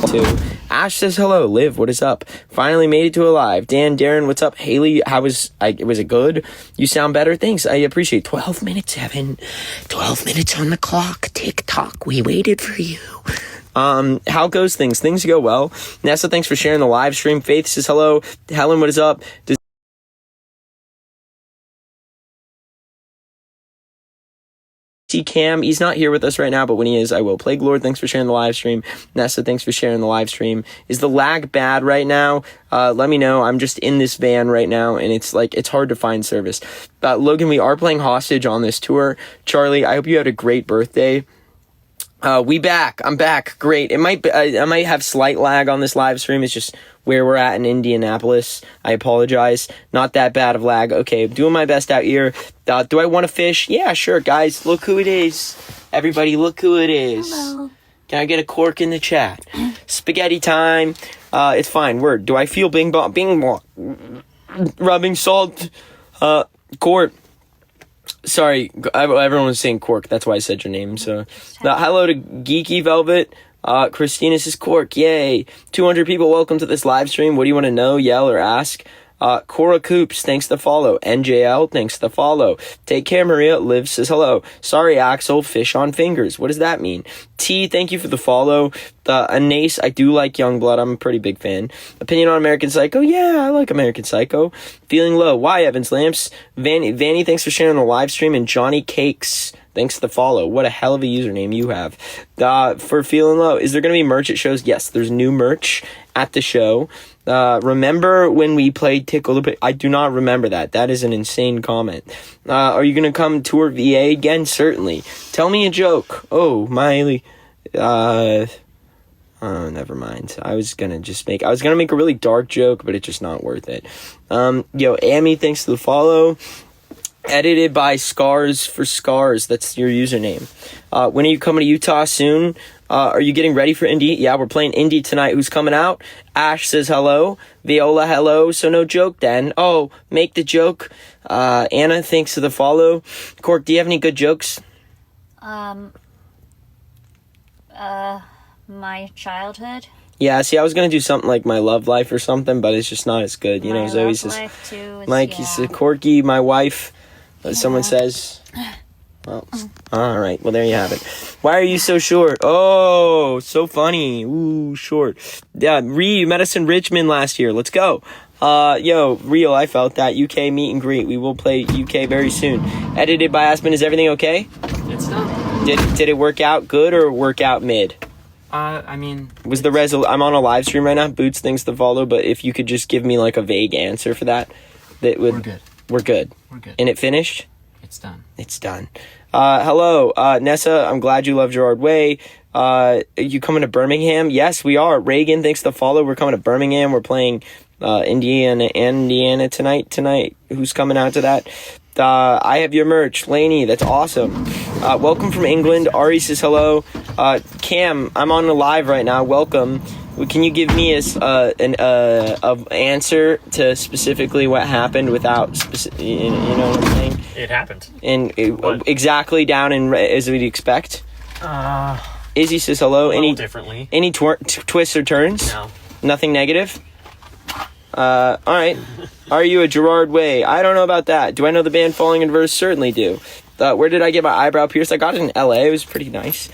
too. Ash says hello. Liv, what is up? Finally made it to alive. Dan, Darren, what's up? Haley, was it good? You sound better. Thanks. I appreciate 12 minutes, Evan. 12 minutes on the clock. Tick tock. We waited for you. How goes things? Things go well. Nessa, thanks for sharing the live stream. Faith says hello. Helen, what is up? Cam, he's not here with us right now, but when he is, I will. Plague Lord, thanks for sharing the live stream. Nessa, thanks for sharing the live stream. Is the lag bad right now? Let me know. I'm just in this van right now, and it's hard to find service. Logan, we are playing hostage on this tour. Charlie, I hope you had a great birthday. I'm back. Great. I might have slight lag on this live stream. It's just where we're at in Indianapolis. I apologize. Not that bad of lag. Okay, doing my best out here. Do I want to fish? Yeah, sure, guys. Look who it is. Everybody, look who it is. Hello. Can I get a cork in the chat? Spaghetti time. It's fine. Word. Do I feel bing bong? Bing bong. Rubbing salt. Court. Sorry, everyone was saying Cork. That's why I said your name. So, hello to Geeky Velvet. Christina says Cork. Yay. 200 people. Welcome to this live stream. What do you want to know, yell, or ask? Cora Coops, thanks to follow. NJL, thanks to follow. Take care, Maria. Liv says hello. Sorry, Axel. Fish on fingers. What does that mean? T, thank you for the follow. Anace, I do like Youngblood. I'm a pretty big fan. Opinion on American Psycho. Yeah, I like American Psycho. Feeling low. Why, Evans Lamps? Vanny, thanks for sharing the live stream. And Johnny Cakes, thanks to the follow. What a hell of a username you have. For Feeling Low, is there going to be merch at shows? Yes, there's new merch at the show. Remember when we played Tickle the Pig? I do not remember that. That is an insane comment. Are you going to come tour VA again? Certainly. Tell me a joke. Oh, Miley. Oh, never mind. I was going to make a really dark joke, but it's just not worth it. Amy, thanks to the follow. Edited by Scars for Scars. That's your username. When are you coming to Utah soon? Are you getting ready for Indy? Yeah, we're playing Indy tonight. Who's coming out? Ash says hello. Viola, hello. So no joke then. Oh, make the joke. Anna, thanks for the follow. Cork, do you have any good jokes? My childhood. Yeah, see, I was going to do something like my love life or something, but it's just not as good. You know, Zoe says, Mike, he said, Corky, my wife, someone says, well, all right. Well, there you have it. Why are you so short? Oh, so funny. Ooh, short. Yeah, you met us in Richmond last year. Let's go. Real, I felt that. UK meet and greet. We will play UK very soon. Edited by Aspen. Is everything okay? It's done. Did it work out good or work out mid? Was the I'm on a live stream right now. Boots things to follow, but if you could just give me like a vague answer for that would. We're good. We're good. And it finished? It's done. It's done. Hello, Nessa. I'm glad you love Gerard Way. You coming to Birmingham? Yes, we are. Reagan, thanks to follow. We're coming to Birmingham. We're playing Indiana tonight. Who's coming out to that? I have your merch. Laney, that's awesome. Welcome from England. Ari says hello. Cam, I'm on the live right now. Welcome. Can you give me an answer to specifically what happened without you know what I'm saying? It happened. And exactly down in as we'd expect. Izzy says hello. A little differently. Any twists or turns? No. Nothing negative? All right. Are you a Gerard Way? I don't know about that. Do I know the band Falling in Verse? Certainly do. Where did I get my eyebrow pierced? I got it in LA. It was pretty nice.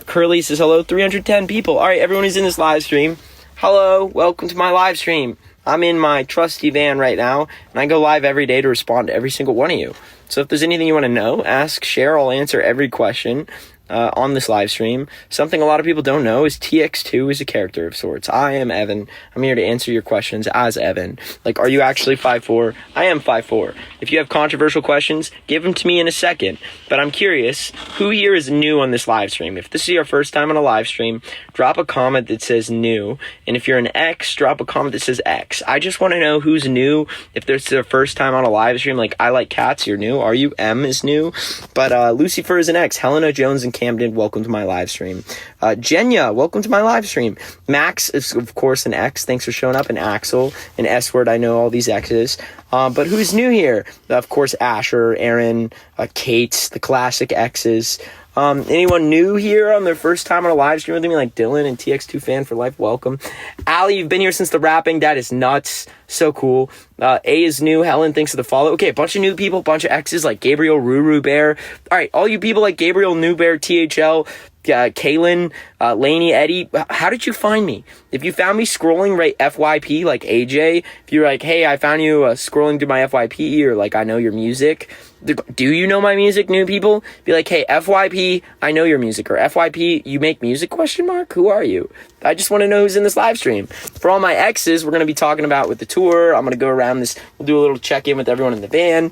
Curly says hello. 310 people. All right, everyone who's in this live stream. Hello. Welcome to my live stream. I'm in my trusty van right now, and I go live every day to respond to every single one of you. So if there's anything you want to know, ask, share. I'll answer every question on this live stream. Something a lot of people don't know is TX2 is a character of sorts. I am Evan. I'm here to answer your questions as Evan. Like, are you actually 5'4"? I am 5'4". If you have controversial questions, give them to me in a second. But I'm curious, who here is new on this live stream? If this is your first time on a live stream, drop a comment that says new. And if you're an X, drop a comment that says X. I just want to know who's new. If this is their first time on a live stream, like I Like Cats, you're new. Are you? M is new. But Lucifer is an X. Helena Jones and Camden, welcome to my live stream. Jenya, welcome to my live stream. Max is, of course, an X. Thanks for showing up. And Axel, an S word. I know all these X's. But who's new here? Of course, Asher, Aaron, Kate, the classic X's. Anyone new here on their first time on a live stream with me, like Dylan and TX2 fan for life, welcome. Ali, you've been here since the rapping. That is nuts. So cool. A is new. Helen, thanks for the follow. Okay, a bunch of new people, bunch of X's like Gabriel, Ruru Bear. All right, all you people like Gabriel, New Bear, THL, Kaylin, Laney, Eddie, how did you find me? If you found me scrolling right FYP like AJ, if you're like, hey, I found you scrolling through my FYP, or like I know your music. Do you know my music, new people? Be like, hey, FYP, I know your music, or FYP, you make music, question mark? Who are you? I just want to know who's in this live stream. For all my exes, we're going to be talking about with the tour. I'm going to go around this. We'll do a little check-in with everyone in the van.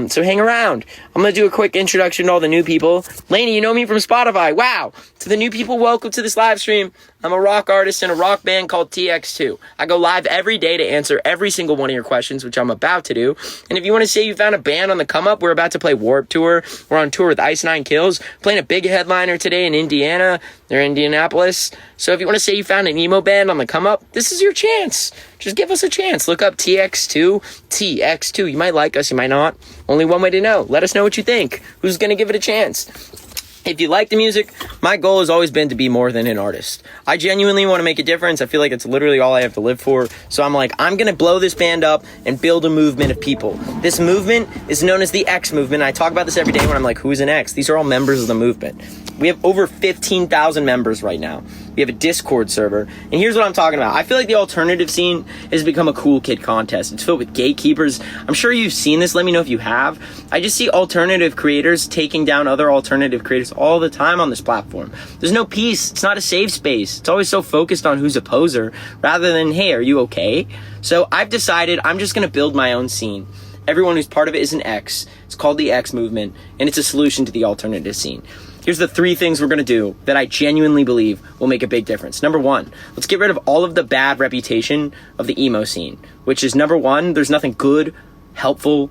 So hang around. I'm going to do a quick introduction to all the new people. Lainey, you know me from Spotify. Wow. To the new people, welcome to this live stream. I'm a rock artist in a rock band called TX2. I go live every day to answer every single one of your questions, which I'm about to do. And if you want to say you found a band on the come up, we're about to play Warped Tour. We're on tour with Ice Nine Kills, playing a big headliner today in Indiana. They're in Indianapolis. So if you want to say you found an emo band on the come up, this is your chance. Just give us a chance. Look up TX2. TX2. You might like us, you might not. Only one way to know. Let us know what you think. Who's going to give it a chance? If you like the music, my goal has always been to be more than an artist. I genuinely want to make a difference. I feel like it's literally all I have to live for. So I'm like, I'm going to blow this band up and build a movement of people. This movement is known as the X movement. I talk about this every day when I'm like, who's an X? These are all members of the movement. We have over 15,000 members right now. We have a Discord server. And here's what I'm talking about. I feel like the alternative scene has become a cool kid contest. It's filled with gatekeepers. I'm sure you've seen this. Let me know if you have. I just see alternative creators taking down other alternative creators all the time on this platform. There's no peace. It's not a safe space. It's always so focused on who's a poser rather than, hey, are you okay? So I've decided I'm just going to build my own scene. Everyone who's part of it is an X. It's called the X movement, and it's a solution to the alternative scene. Here's the 3 things we're going to do that I genuinely believe will make a big difference. Number 1, let's get rid of all of the bad reputation of the emo scene, which is number 1, there's nothing good, helpful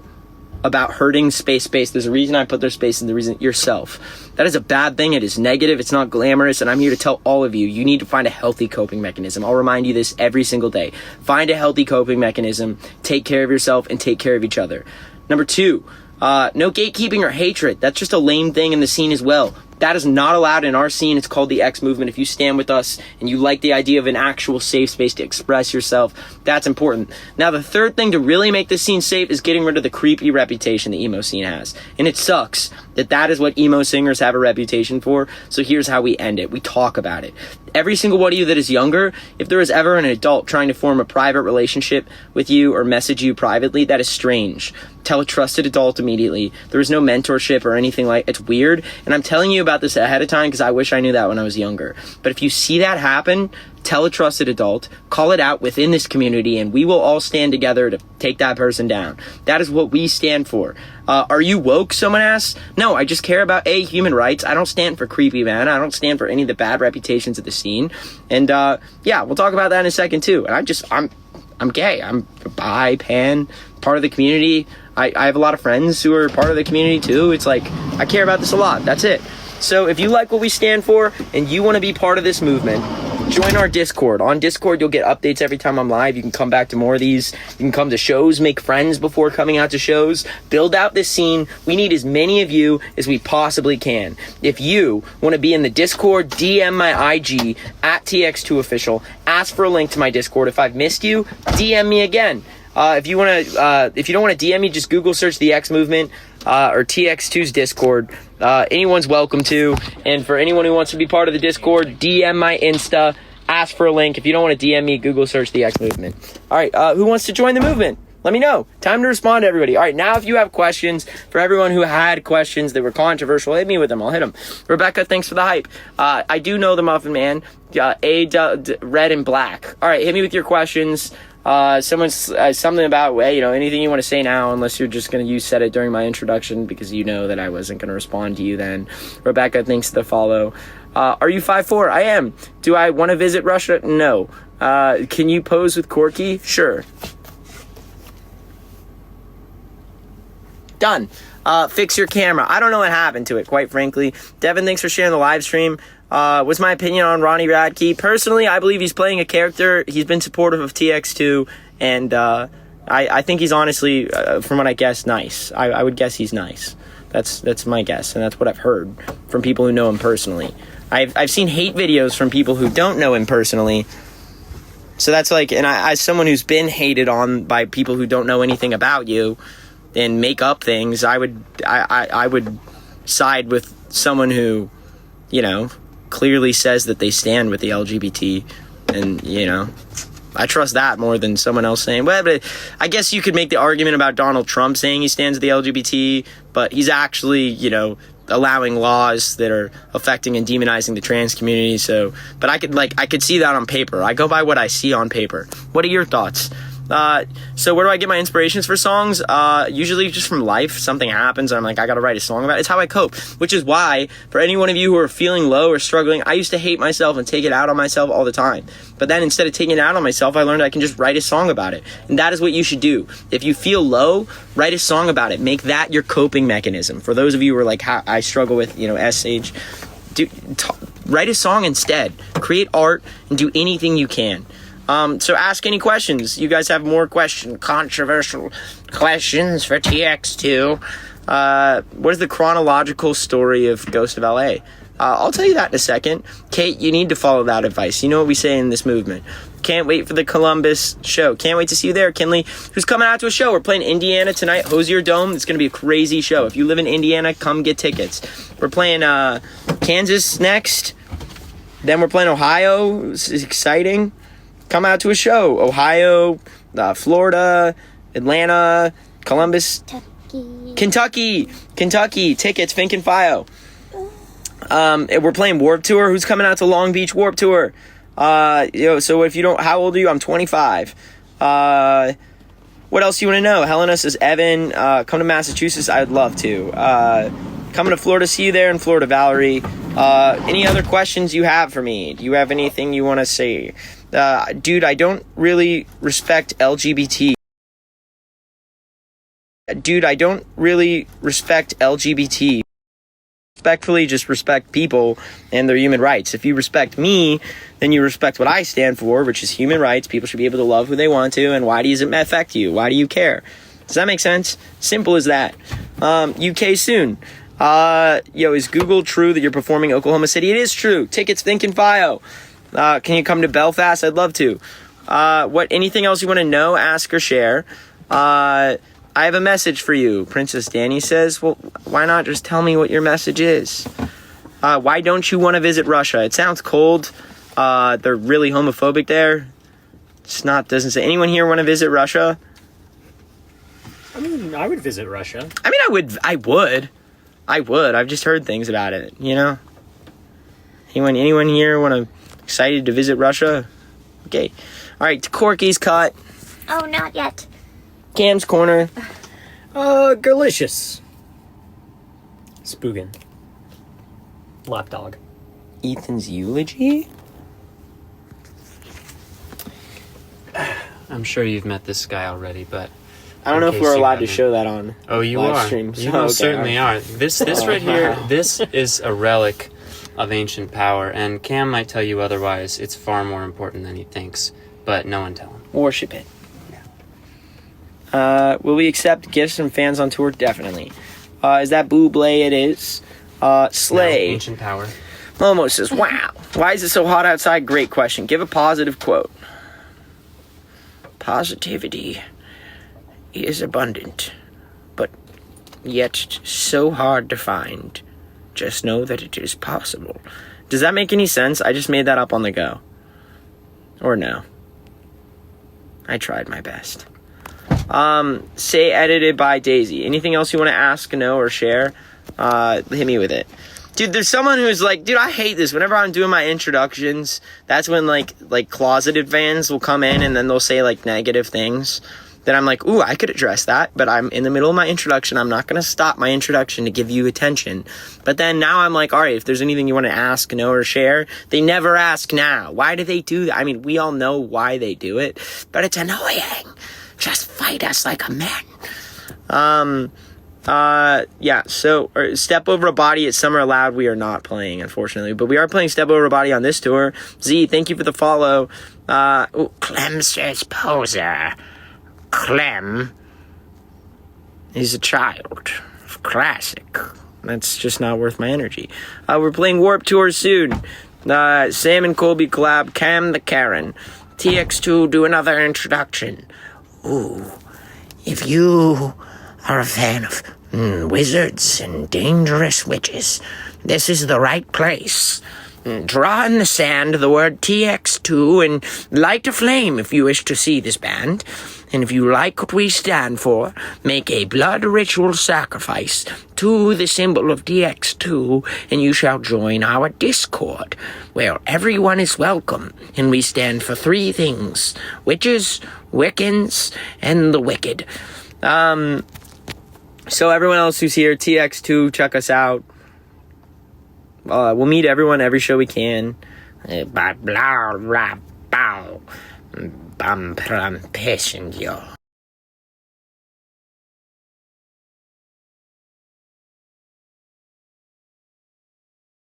about hurting space. There's a reason I put their space and the reason yourself. That is a bad thing. It is negative. It's not glamorous. And I'm here to tell all of you, you need to find a healthy coping mechanism. I'll remind you this every single day. Find a healthy coping mechanism. Take care of yourself and take care of each other. Number 2, no gatekeeping or hatred. That's just a lame thing in the scene as well. That is not allowed in our scene. It's called the X movement. If you stand with us and you like the idea of an actual safe space to express yourself, that's important. Now, the 3rd thing to really make this scene safe is getting rid of the creepy reputation the emo scene has. And it sucks that is what emo singers have a reputation for. So here's how we end it. We talk about it. Every single one of you that is younger, if there is ever an adult trying to form a private relationship with you or message you privately, that is strange. Tell a trusted adult immediately. There is no mentorship or anything like it's weird. And I'm telling you about this ahead of time because I wish I knew that when I was younger. But if you see that happen, tell a trusted adult, call it out within this community, and we will all stand together to take that person down. That is what we stand for. Are you woke, someone asks? No, I just care about human rights. I don't stand for creepy, man. I don't stand for any of the bad reputations of the scene. And yeah, we'll talk about that in a second too. And I'm gay. I'm bi, pan, part of the community. I have a lot of friends who are part of the community too. It's like, I care about this a lot. That's it. So if you like what we stand for and you want to be part of this movement, join our Discord. On Discord, you'll get updates every time I'm live. You can come back to more of these. You can come to shows, make friends before coming out to shows. Build out this scene. We need as many of you as we possibly can. If you want to be in the Discord, DM my IG at TX2Official. Ask for a link to my Discord. If I've missed you, DM me again. If you don't want to DM me, just Google search the X Movement or TX2's Discord. Anyone's welcome to. And for anyone who wants to be part of the Discord, DM my Insta. Ask for a link. If you don't want to DM me, Google search the X Movement. All right, who wants to join the movement? Let me know. Time to respond to everybody. All right, now if you have questions, for everyone who had questions that were controversial, hit me with them. I'll hit them. Rebecca, thanks for the hype. I do know the Muffin Man. Red and black. All right, hit me with your questions. Someone's something about anything you want to say now, unless you're just going to said it during my introduction because you know that I wasn't going to respond to you then. Rebecca, thanks for the follow. Are you 5'4"? I am. Do I want to visit Russia? No. Can you pose with Corky? Sure. Done. Fix your camera. I don't know what happened to it, quite frankly. Devin, thanks for sharing the live stream. What's my opinion on Ronnie Radke? Personally, I believe he's playing a character. He's been supportive of TX2, and I think he's honestly, from what I guess, nice. I would guess he's nice. That's my guess, and that's what I've heard from people who know him personally. I've seen hate videos from people who don't know him personally. So that's like, and I, as someone who's been hated on by people who don't know anything about you and make up things, I would side with someone who, you know, clearly says that they stand with the LGBT, and, you know, I trust that more than someone else saying, well, but I guess you could make the argument about Donald Trump saying he stands with the LGBT, but he's actually, you know, allowing laws that are affecting and demonizing the trans community. So, but I could see that on paper. I go by what I see on paper. What are your thoughts? So where do I get my inspirations for songs? Usually just from life. Something happens and I'm like, I gotta write a song about it. It's how I cope, which is why for any one of you who are feeling low or struggling, I used to hate myself and take it out on myself all the time. But then instead of taking it out on myself, I learned I can just write a song about it. And that is what you should do. If you feel low, write a song about it. Make that your coping mechanism. For those of you who are like, how I struggle with, you know, SH, write a song instead. Create art and do anything you can. So ask any questions. You guys have more controversial questions for TX2. What is the chronological story of Ghost of LA? I'll tell you that in a second. Kate, you need to follow that advice. You know what we say in this movement. Can't wait for the Columbus show. Can't wait to see you there, Kinley, who's coming out to a show. We're playing Indiana tonight, Hosier Dome. It's going to be a crazy show. If you live in Indiana, come get tickets. We're playing Kansas next. Then we're playing Ohio. This is exciting. Come out to a show. Ohio, Florida, Atlanta, Columbus, Kentucky. Tickets, Fink and Fio. We're playing Warped Tour. Who's coming out to Long Beach Warped Tour? So if you don't, how old are you? I'm 25. What else do you want to know? Helena says, Evan, come to Massachusetts. I would love to. Coming to Florida, see you there in Florida, Valerie. Any other questions you have for me? Do you have anything you want to say? Dude, I don't really respect LGBT. Respectfully, just respect people and their human rights. If you respect me, then you respect what I stand for, which is human rights. People should be able to love who they want to, and why does it affect you? Why do you care? Does that make sense? Simple as that. UK soon. Is Google true that you're performing Oklahoma City? It is true. Tickets, Think and Fio. Can you come to Belfast? I'd love to. Anything else you want to know, ask or share? I have a message for you, Princess Danny says. Well, why not just tell me what your message is? Why don't you want to visit Russia? It sounds cold. They're really homophobic there. Doesn't say. Anyone here want to visit Russia? I mean, I would visit Russia. I mean, I would. I've just heard things about it, you know? Anyone here excited to visit Russia? Okay. All right, Corky's cut. Oh, not yet. Cam's corner. Delicious. Spoogan. Lapdog. Ethan's eulogy? I'm sure you've met this guy already, but I don't know if we're allowed to show that on you live are. stream. You most certainly are. This right here, this is a relic of ancient power, and Cam might tell you otherwise. It's far more important than he thinks, but no one tell him. Worship it. Will we accept gifts from fans on tour? Definitely. Is that Buble? It is. Slay. No, ancient power. Momo says, wow. Why is it so hot outside? Great question. Give a positive quote. Positivity is abundant, but yet so hard to find. Just know that it is possible. Does that make any sense? I just made that up on the go. Or no? I tried my best. Say edited by Daisy. Anything else you want to ask, know, or share? Hit me with it. Dude, there's someone who's like, dude, I hate this. Whenever I'm doing my introductions, that's when like closeted fans will come in and then they'll say like negative things. Then I'm like, ooh, I could address that, but I'm in the middle of my introduction. I'm not going to stop my introduction to give you attention. But then now I'm like, all right, if there's anything you want to ask, know, or share, they never ask now. Why do they do that? I mean, we all know why they do it, but it's annoying. Just fight us like a man. So Step Over a Body at Summer Loud, we are not playing, unfortunately, but we are playing Step Over a Body on this tour. Z, thank you for the follow. Clem says poser. Clem is a child. Of classic. That's just not worth my energy. We're playing Warp Tour soon. Sam and Colby collab, Cam the Karen. TX2, do another introduction. Ooh, if you are a fan of wizards and dangerous witches, this is the right place. Draw in the sand the word TX2 and light a flame if you wish to see this band. And if you like what we stand for, make a blood ritual sacrifice to the symbol of TX2, and you shall join our Discord, where everyone is welcome, and we stand for 3 things: witches, Wiccans, and the wicked. So everyone else who's here, TX2, check us out. We'll meet everyone every show we can. Blah, blah, blah, blah. Passenger.